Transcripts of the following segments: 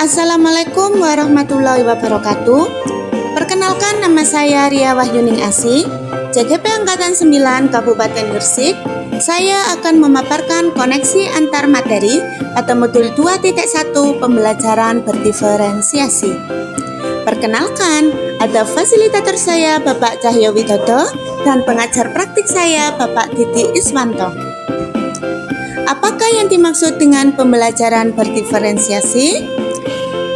Assalamualaikum warahmatullahi wabarakatuh. Perkenalkan, nama saya Ria Wahyuning Asih, CGP Angkatan 9 Kabupaten Gresik. Saya akan memaparkan koneksi antar materi pada modul 2.1 pembelajaran berdiferensiasi. Perkenalkan, ada fasilitator saya Bapak Cahyo Widodo dan pengajar praktik saya Bapak Didi Iswanto. Apakah yang dimaksud dengan pembelajaran berdiferensiasi?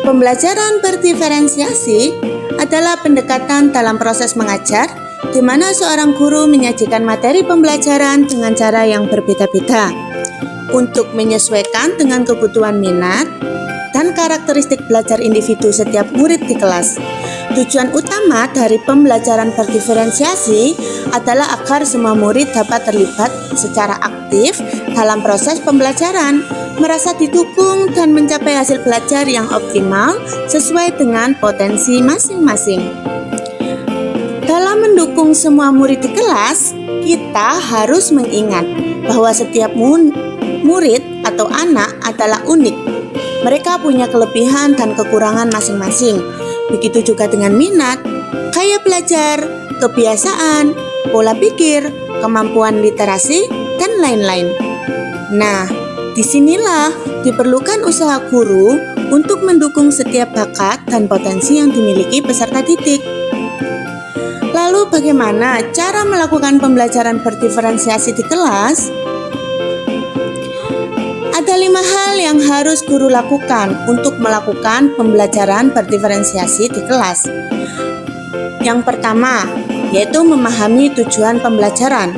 Pembelajaran berdiferensiasi adalah pendekatan dalam proses mengajar di mana seorang guru menyajikan materi pembelajaran dengan cara yang berbeda-beda untuk menyesuaikan dengan kebutuhan minat dan karakteristik belajar individu setiap murid di kelas. Tujuan utama dari pembelajaran berdiferensiasi adalah agar semua murid dapat terlibat secara aktif dalam proses pembelajaran, merasa didukung dan mencapai hasil belajar yang optimal sesuai dengan potensi masing-masing. Dalam mendukung semua murid di kelas, kita harus mengingat bahwa setiap murid atau anak adalah unik. Mereka punya kelebihan dan kekurangan masing-masing. Begitu juga dengan minat, gaya belajar, kebiasaan, pola pikir, kemampuan literasi, dan lain-lain. Nah, disinilah diperlukan usaha guru untuk mendukung setiap bakat dan potensi yang dimiliki peserta didik. Lalu bagaimana cara melakukan pembelajaran berdiferensiasi di kelas? Ada 5 hal yang harus guru lakukan untuk melakukan pembelajaran berdiferensiasi di kelas. Yang pertama, yaitu memahami tujuan pembelajaran.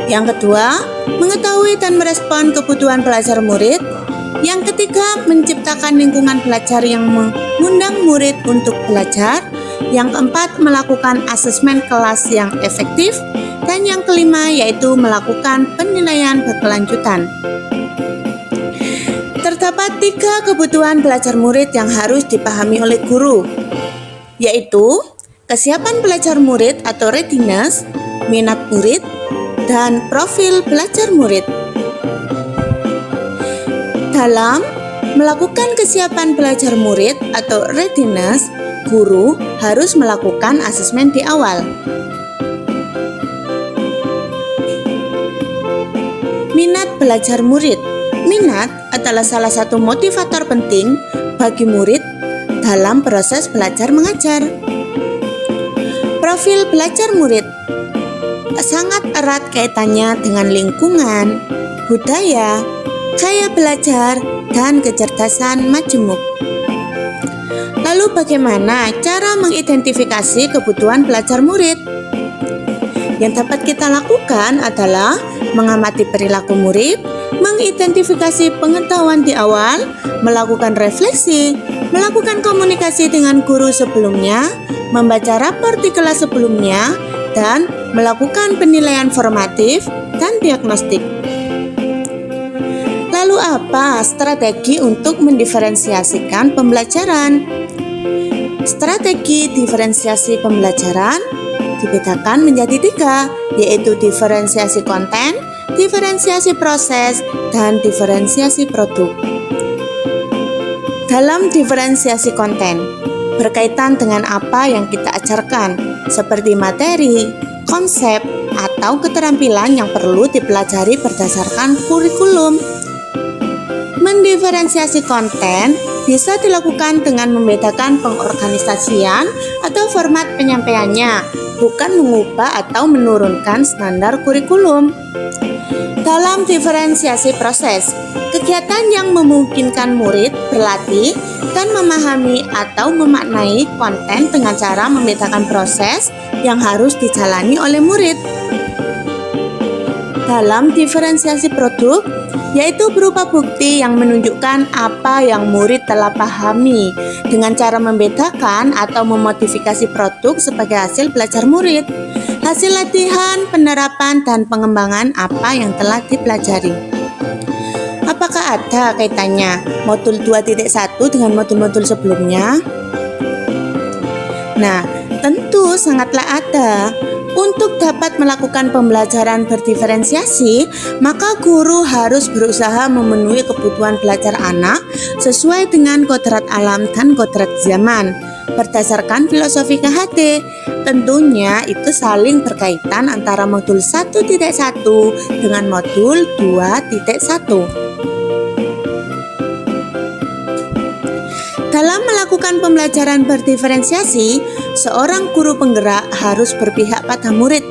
Yang kedua, mengetahui dan merespon kebutuhan belajar murid. Yang ketiga, menciptakan lingkungan belajar yang mengundang murid untuk belajar. Yang keempat, melakukan asesmen kelas yang efektif. Dan yang kelima, yaitu melakukan penilaian berkelanjutan. Terdapat 3 kebutuhan belajar murid yang harus dipahami oleh guru, yaitu kesiapan belajar murid atau readiness, minat murid, dan profil belajar murid. Dalam melakukan kesiapan belajar murid atau readiness, guru harus melakukan asesmen di awal. Minat belajar murid. Minat adalah salah satu motivator penting bagi murid dalam proses belajar mengajar. Profil belajar murid sangat erat kaitannya dengan lingkungan, budaya, gaya belajar, dan kecerdasan majemuk. Lalu bagaimana cara mengidentifikasi kebutuhan belajar murid? Yang dapat kita lakukan adalah mengamati perilaku murid, mengidentifikasi pengetahuan di awal, melakukan refleksi, melakukan komunikasi dengan guru sebelumnya, membaca rapor di kelas sebelumnya, dan melakukan penilaian formatif dan diagnostik. Lalu apa strategi untuk mendiferensiasikan pembelajaran? Strategi diferensiasi pembelajaran dibedakan menjadi 3, yaitu diferensiasi konten, diferensiasi proses, dan diferensiasi produk. Dalam diferensiasi konten, berkaitan dengan apa yang kita ajarkan, seperti materi, konsep, atau keterampilan yang perlu dipelajari berdasarkan kurikulum. Mendiferensiasi konten bisa dilakukan dengan membedakan pengorganisasian atau format penyampaiannya, bukan mengubah atau menurunkan standar kurikulum. Dalam diferensiasi proses, kegiatan yang memungkinkan murid berlatih dan memahami atau memaknai konten dengan cara membedakan proses yang harus dijalani oleh murid. Dalam diferensiasi produk, yaitu berupa bukti yang menunjukkan apa yang murid telah pahami dengan cara membedakan atau memodifikasi produk sebagai hasil belajar murid, hasil latihan, penerapan, dan pengembangan apa yang telah dipelajari. Apakah ada kaitannya modul 2.1 dengan modul-modul sebelumnya? Nah, tentu sangatlah ada. Untuk dapat melakukan pembelajaran berdiferensiasi, maka guru harus berusaha memenuhi kebutuhan belajar anak sesuai dengan kodrat alam dan kodrat zaman. Berdasarkan filosofi KHT, tentunya itu saling berkaitan antara modul 1.1 dengan modul 2.1. Dalam melakukan pembelajaran berdiferensiasi, seorang guru penggerak harus berpihak pada murid,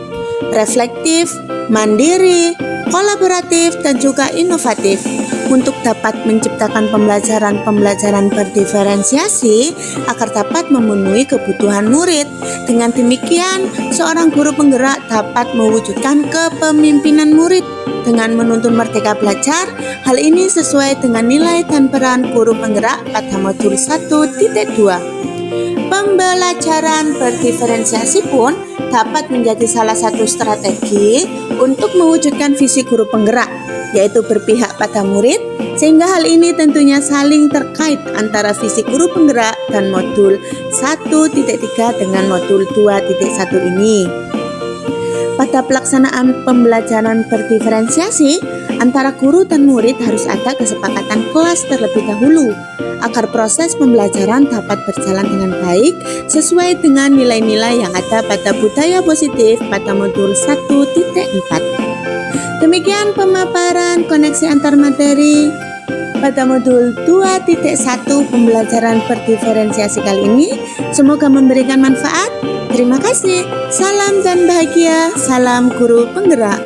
reflektif, mandiri, kolaboratif, dan juga inovatif. Untuk dapat menciptakan pembelajaran berdiferensiasi agar dapat memenuhi kebutuhan murid. Dengan demikian, seorang guru penggerak dapat mewujudkan kepemimpinan murid dengan menuntun merdeka belajar. Hal ini sesuai dengan nilai dan peran guru penggerak pada modul 1.2. Pembelajaran berdiferensiasi pun dapat menjadi salah satu strategi untuk mewujudkan visi guru penggerak, yaitu berpihak pada murid, sehingga hal ini tentunya saling terkait antara visi guru penggerak dan modul 1.3 dengan modul 2.1 ini. Pada pelaksanaan pembelajaran berdiferensiasi, antara guru dan murid harus ada kesepakatan kelas terlebih dahulu agar proses pembelajaran dapat berjalan dengan baik sesuai dengan nilai-nilai yang ada pada budaya positif pada modul 1.4. Demikian pemaparan koneksi antar materi pada modul 2.1 pembelajaran berdiferensiasi kali ini. Semoga memberikan manfaat. Terima kasih. Salam dan bahagia. Salam guru penggerak.